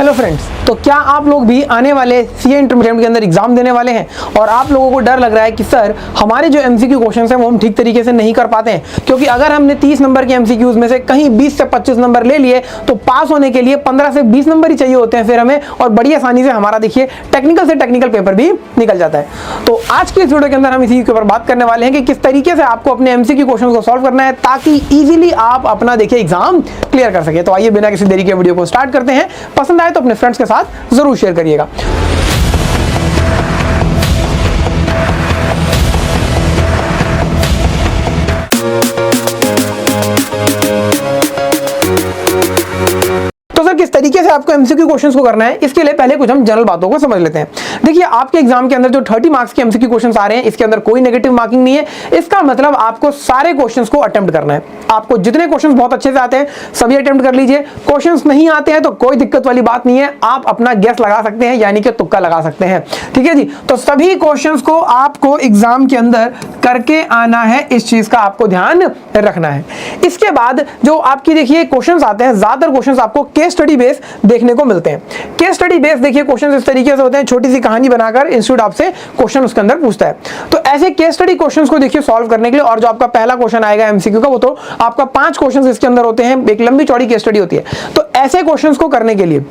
Hello friends, तो क्या आप लोग भी आने वाले सीए इंटरमीडिएट के अंदर एग्जाम देने वाले हैं और आप लोगों को डर लग रहा है कि सर हमारे जो एमसीक्यू क्वेश्चंस हैं वो हम ठीक तरीके से नहीं कर पाते हैं, क्योंकि अगर हमने 30 नंबर के एमसीक्यूज में से कहीं 20 से 25 नंबर ले लिए तो पास होने के लिए 15 से 20 नंबर ही चाहिए होते हैं फिर हमें, और बड़ी आसानी से हमारा देखिए टेक्निकल से टेक्निकल पेपर भी निकल जाता है। तो आज की इस वीडियो के अंदर हम इसी के ऊपर बात करने वाले हैं कि किस तरीके से आपको अपने एमसीक्यू क्वेश्चन को सॉल्व करना है ताकि इजीली आप अपना देखिए एग्जाम क्लियर कर सके। तो आइए बिना किसी देरी के वीडियो को स्टार्ट करते हैं। पसंद आए तो अपने फ्रेंड्स के साथ जरूर शेयर करिएगा। किस तरीके से आपको एमसीक्यू क्वेश्चंस को करना है, इसके लिए पहले कुछ हम जनरल बातों को समझ लेते हैं। देखिए, आपके एग्जाम के अंदर जो 30 मार्क्स के एमसीक्यू क्वेश्चंस आ रहे हैं, इसके अंदर कोई नेगेटिव मार्किंग नहीं है। इसका मतलब आपको सारे क्वेश्चंस को अटेम्प्ट करना है। आपको जितने क्वेश्चंस बहुत अच्छे से आते हैं सभी अटेम्प्ट कर लीजिए। क्वेश्चंस नहीं आते हैं तो कोई दिक्कत वाली बात नहीं है, आप अपना गेस लगा सकते हैं, यानी कि तुक्का लगा सकते हैं। ठीक है जी। तो सभी क्वेश्चंस को आपको एग्जाम के अंदर करके आना है, इस चीज का आपको ध्यान रखना है। इसके बाद जो आपकी देखिए क्वेश्चंस आते हैं, ज्यादातर क्वेश्चंस आपको केस स्टडी बेस देखने को मिलते हैं। केस स्टडी बेस देखिए क्वेश्चंस इस तरीके से होते हैं, छोटी सी कहानी बनाकर इंस्टीट्यूट आपसे क्वेश्चन उसके अंदर पूछता है। तो ऐसे केस स्टडी क्वेश्चंस को देखिए सॉल्व करने के लिए, और जो आपका पहला क्वेश्चन आएगा एमसीक्यू का, वो तो आपका 5 क्वेश्चंस इसके अंदर होते हैं, एक लंबी चौड़ी केस स्टडी होती है। तो ऐसे क्वेश्चंस को करने के लिए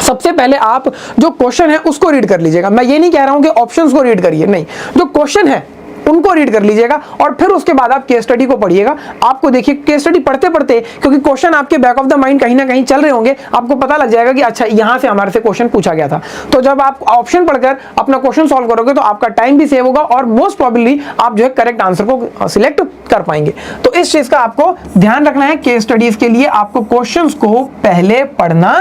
सबसे पहले आप जो क्वेश्चन है उसको रीड कर लीजिएगा। मैं ये नहीं कह रहा हूं कि ऑप्शंस को रीड करिए, नहीं, जो क्वेश्चन है उनको रीड कर लीजिएगा और फिर उसके बाद आप केस स्टडी को पढ़िएगा। आपको देखिए केस स्टडी पढ़ते पढ़ते, क्योंकि क्वेश्चन आपके बैक ऑफ द माइंड कहीं ना कहीं चल रहे होंगे, आपको पता लग जाएगा कि अच्छा यहां से हमारे से क्वेश्चन पूछा गया था। तो जब आप ऑप्शन पढ़कर अपना क्वेश्चन सॉल्व करोगे तो आपका टाइम भी सेव होगा और मोस्ट प्रोबेबली आप जो है करेक्ट आंसर को सिलेक्ट कर पाएंगे। तो इस चीज का आपको ध्यान रखना है। केस स्टडीज के लिए आपको क्वेश्चन को पहले पढ़ना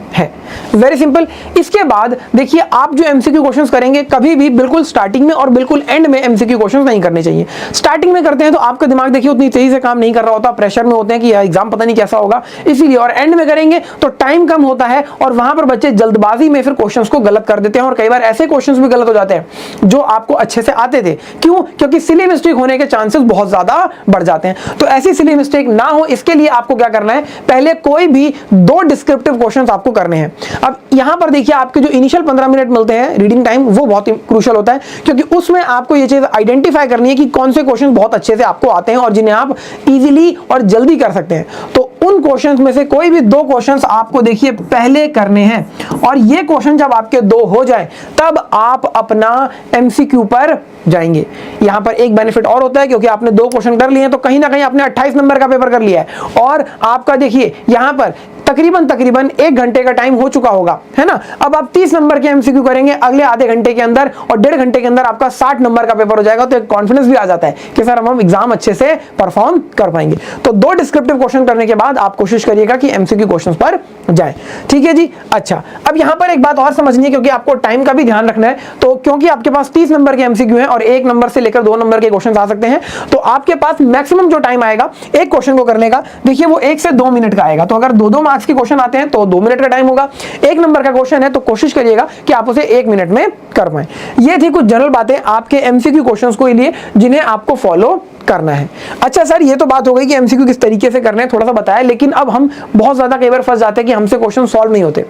है, वेरी सिंपल। इसके बाद देखिए, आप जो एमसीक्यू क्वेश्चंस करेंगे कभी भी बिल्कुल स्टार्टिंग में और बिल्कुल एंड में एमसीक्यू क्वेश्चंस नहीं करने चाहिए। स्टार्टिंग में करते हैं तो आपका दिमाग देखिए उतनी तेजी से काम नहीं कर रहा होता, प्रेशर में होते हैं कि यार एग्जाम पता नहीं कैसा होगा, इसीलिए। और एंड में करेंगे तो टाइम कम होता है और वहां पर बच्चे जल्दबाजी में फिर क्वेश्चंस को गलत कर देते हैं, और कई बार ऐसे क्वेश्चंस भी गलत हो जाते हैं जो आपको अच्छे से आते थे। क्यों? क्योंकि सिली मिस्टेक होने के चांसेस बहुत ज्यादा बढ़ जाते हैं। तो ऐसी सिली मिस्टेक ना हो, इसके लिए आपको क्या करना है, पहले कोई भी 2 डिस्क्रिप्टिव क्वेश्चंस आपको करने हैं। अब यहां पर देखिए आपके जो इनिशियल 15 मिनट मिलते हैं रीडिंग टाइम, वो बहुत ही क्रूशियल होता है, क्योंकि उसमें आपको ये चीज आइडेंटिफाई करनी है कि कौन से क्वेश्चन बहुत अच्छे से आपको आते हैं और जिन्हें आप इजीली और जल्दी कर सकते हैं। तो उन क्वेश्चंस में से कोई भी 2 क्वेश्चंस आपको देखिए पहले करने हैं, और ये क्वेश्चन जब आपके 2 हो जाए तब आप अपना एमसीक्यू पर जाएंगे। यहां पर एक बेनिफिट और होता है, क्योंकि आपने 2 क्वेश्चन कर लिए हैं तो कहीं ना कहीं आपने 28 नंबर का पेपर कर लिया है, और आपका देखिए यहां पर तकरीबन 1 घंटे का टाइम हो चुका होगा, है ना। अब आप 30 नंबर के एमसीक्यू करेंगे अगले आधे घंटे के अंदर, और 1.5 घंटे के अंदर आपका 60 नंबर का पेपर हो जाएगा। तो एक कॉन्फिडेंस भी आ जाता है कि सर हम एग्जाम अच्छे से परफॉर्म कर पाएंगे। तो 2 डिस्क्रिप्टिव क्वेश्चन करने के बाद आप कोशिश करिएगा कि एमसीक्यू क्वेश्चंस पर जाए। ठीक है जी। अच्छा, अब यहां पर एक बात और समझनी है, क्योंकि आपको टाइम का भी ध्यान रखना है। तो क्योंकि आपके पास 30 नंबर के एमसीक्यू हैं और 1 नंबर से लेकर 2 नंबर के क्वेश्चन आ सकते हैं, तो आपके पास मैक्सिमम जो टाइम आएगा एक क्वेश्चन को करने का, देखिए वो 1 से 2 मिनट का आएगा। तो अगर 2-2 मार्क्स के क्वेश्चन आते हैं तो 2 मिनट का टाइम होगा। 1 नंबर का क्वेश्चन है तो कोशिश करिएगा कि आप उसे 1 मिनट में कर पाएं। ये थी कुछ जनरल बातें आपके एमसीक्यू क्वेश्चंस को लिए जिन्हें आपको फॉलो करना है। अच्छा सर, ये तो बात हो गई कि एमसीक्यू किस तरीके से करने हैं, थोड़ा सा बताया, लेकिन अब हम बहुत ज्यादा कई बार फंस जाते हैं कि हमसे क्वेश्चन सॉल्व नहीं होते,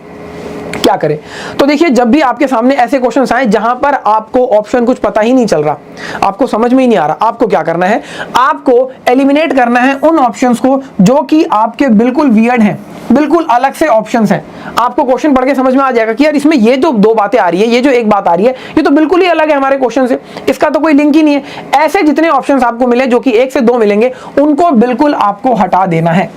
क्या करें। तो देखिए, जब भी आपके सामने ऐसे क्वेश्चंस आए जहां पर आपको ऑप्शन कुछ पता ही नहीं चल रहा, आपको समझ में ही नहीं आ रहा, आपको क्या करना है, आपको एलिमिनेट करना है उन ऑप्शंस को जो कि आपके बिल्कुल वियर्ड हैं, बिल्कुल अलग से ऑप्शंस हैं। आपको क्वेश्चन पढ़ के समझ में आ जाएगा कि यार इसमें ये जो 2 बातें आ रही है, ये जो एक बात आ रही है, ये तो बिल्कुल ही अलग है हमारे क्वेश्चन से, इसका तो कोई लिंक ही नहीं है। ऐसे जितने ऑप्शंस आपको मिले, जो कि 1 से 2 मिलेंगे, उनको बिल्कुल आपको हटा देना है।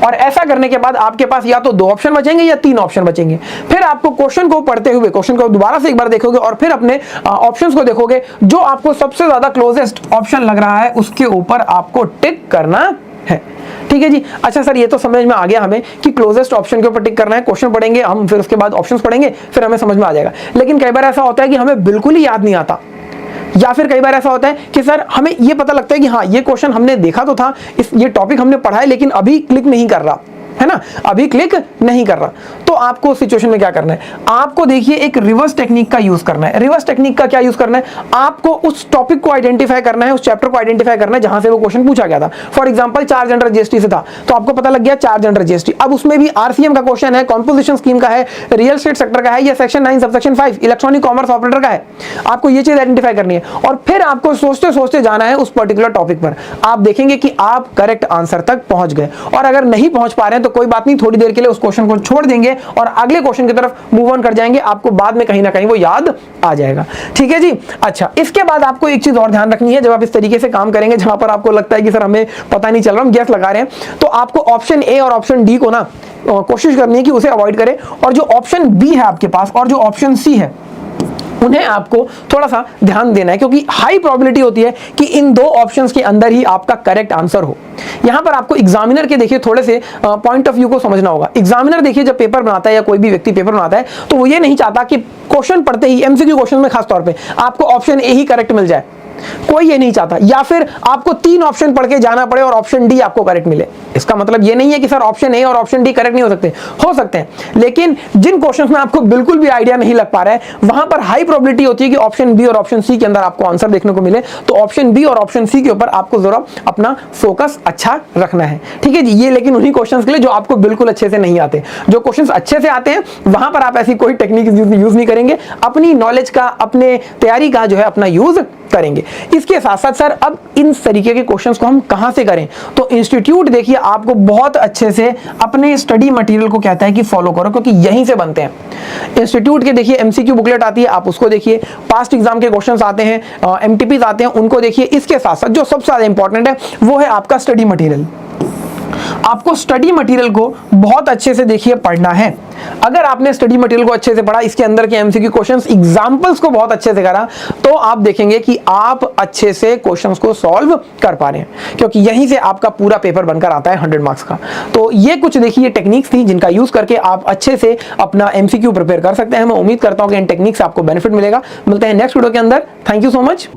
और ऐसा करने के बाद आपके पास या तो 2 ऑप्शन बचेंगे या 3 ऑप्शन बचेंगे। फिर आपको क्वेश्चन को पढ़ते हुए क्वेश्चन को दोबारा से एक बार देखोगे और फिर अपने ऑप्शंस को देखोगे, जो आपको सबसे ज्यादा क्लोजेस्ट ऑप्शन लग रहा है उसके ऊपर आपको टिक करना है। ठीक है जी। अच्छा सर, ये तो समझ में आ गया हमें कि क्लोजेस्ट ऑप्शन के ऊपर टिक करना है। क्वेश्चन पढ़ेंगे हम, फिर उसके बाद ऑप्शंस पढ़ेंगे, फिर हमें समझ में आ जाएगा। लेकिन कई बार ऐसा होता है कि हमें बिल्कुल ही याद नहीं आता, या फिर कई बार ऐसा होता है कि सर हमें ये पता लगता है कि हाँ ये क्वेश्चन हमने देखा तो था, ये टॉपिक हमने पढ़ा है, लेकिन अभी क्लिक नहीं कर रहा, है ना, अभी क्लिक नहीं कर रहा। तो आपको उस सिचुएशन में क्या करना है, आपको देखिए एक रिवर्स टेक्निक का यूज करना है। रिवर्स टेक्निक का क्या यूज करना है, आपको उस टॉपिक को आइडेंटिफाई करना है, उस चैप्टर को आइडेंटिफाई करना है जहां से वो क्वेश्चन पूछा गया था। For example charge under GST से था, तो आपको पता लग गया चार्ज अंडर जीएसटी। अब उसमें भी आरसीएम का क्वेश्चन है, कॉम्पोजिशन स्कीम का है, रियल एस्टेट सेक्टर का है, या section 9 subsection 5 electronic commerce operator का है। आपको ये चीज आइडेंटिफाई करनी है और फिर आपको सोचते सोचते जाना है उस पर्टिकुलर टॉपिक पर। आप देखेंगे कि आप करेक्ट आंसर तक पहुंच गए, और अगर नहीं पहुंच पा रहे हैं तो कोई बात नहीं, थोड़ी देर के लिए उस क्वेश्चन को छोड़ देंगे और अगले क्वेश्चन की तरफ मूव ऑन कर जाएंगे। आपको बाद में कहीं ना कहीं वो याद आ जाएगा। ठीक है जी। अच्छा, इसके बाद आपको एक चीज और ध्यान रखनी है, जब आप इस तरीके से काम करेंगे जहां पर आपको लगता है कि सर हमें पता नहीं चल रहा, हम गैस लगा रहे हैं, तो आपको ऑप्शन ए और ऑप्शन डी को ना कोशिश करनी है कि उसे अवॉइड करें, और जो ऑप्शन बी है आपके पास और जो ऑप्शन सी है उन्हें आपको थोड़ा सा ध्यान देना है, क्योंकि हाई प्रोबेबिलिटी होती है कि इन दो ऑप्शंस के अंदर ही आपका करेक्ट आंसर हो। यहां पर आपको एग्जामिनर के देखिए थोड़े से पॉइंट ऑफ व्यू को समझना होगा। एग्जामिनर देखिए जब पेपर बनाता है या कोई भी व्यक्ति पेपर बनाता है तो वो ये नहीं चाहता कि क्वेश्चन पढ़ते ही, एमसीक्यू क्वेश्चन में खास तौर पे, आपको ऑप्शन ए ही करेक्ट मिल जाए। कोई ये नहीं चाहता, या फिर आपको 3 ऑप्शन पढ़ के जाना पड़े और ऑप्शन डी आपको करेक्ट मिले। इसका मतलब ये नहीं है कि सर ऑप्शन ए और ऑप्शन डी करेक्ट नहीं हो सकते हैं, लेकिन जिन क्वेश्चंस में आपको बिल्कुल भी आइडिया नहीं लग पा रहा है वहां पर हाई प्रोबेबिलिटी होती है कि ऑप्शन बी और ऑप्शन सी के अंदर आपको आंसर देखने को मिले। तो ऑप्शन बी और ऑप्शन सी के ऊपर आपको जरा अपना फोकस अच्छा रखना है। ठीक है जी। ये लेकिन उन्हीं क्वेश्चंस के लिए जो आपको बिल्कुल अच्छे से नहीं आते। जो क्वेश्चंस अच्छे से आते हैं वहां पर आप ऐसी कोई टेक्निक यूज नहीं करेंगे, अपनी नॉलेज का, अपने तैयारी का जो है अपना यूज करेंगे। इसके साथ साथ सर अब इन तरीके के क्वेश्चंस को हम कहां से करें, तो इंस्टीट्यूट देखिए आपको बहुत अच्छे से अपने स्टडी मटेरियल को कहता है कि फॉलो करो, क्योंकि यहीं से बनते हैं। इंस्टीट्यूट के देखिए एमसीक्यू बुकलेट आती है, आप उसको देखिए, पास्ट एग्जाम के क्वेश्चंस आते हैं, एमटीपीज आते हैं, उनको देखिए। इसके साथ साथ जो सबसे ज्यादा इंपॉर्टेंट है वो है आपका स्टडी मटेरियल। आपको स्टडी मटेरियल को बहुत अच्छे से देखिए पढ़ना है। अगर आपने स्टडी मटेरियल को अच्छे से पढ़ा, इसके अंदर के एमसीक्यू क्वेश्चंस, एग्जांपल्स को बहुत अच्छे से करा, तो आप देखेंगे कि आप अच्छे से क्वेश्चंस को सॉल्व कर पा रहे हैं, क्योंकि यहीं से आपका पूरा पेपर बनकर आता है 100 मार्क्स का। तो ये कुछ देखिए टेक्निक्स थी जिनका यूज करके आप अच्छे से अपना एमसीक्यू प्रिपेयर कर सकते हैं। मैं उम्मीद करता हूं कि इन टेक्निक्स से आपको बेनिफिट मिलेगा। मिलते हैं नेक्स्ट वीडियो के अंदर। Thank you so much.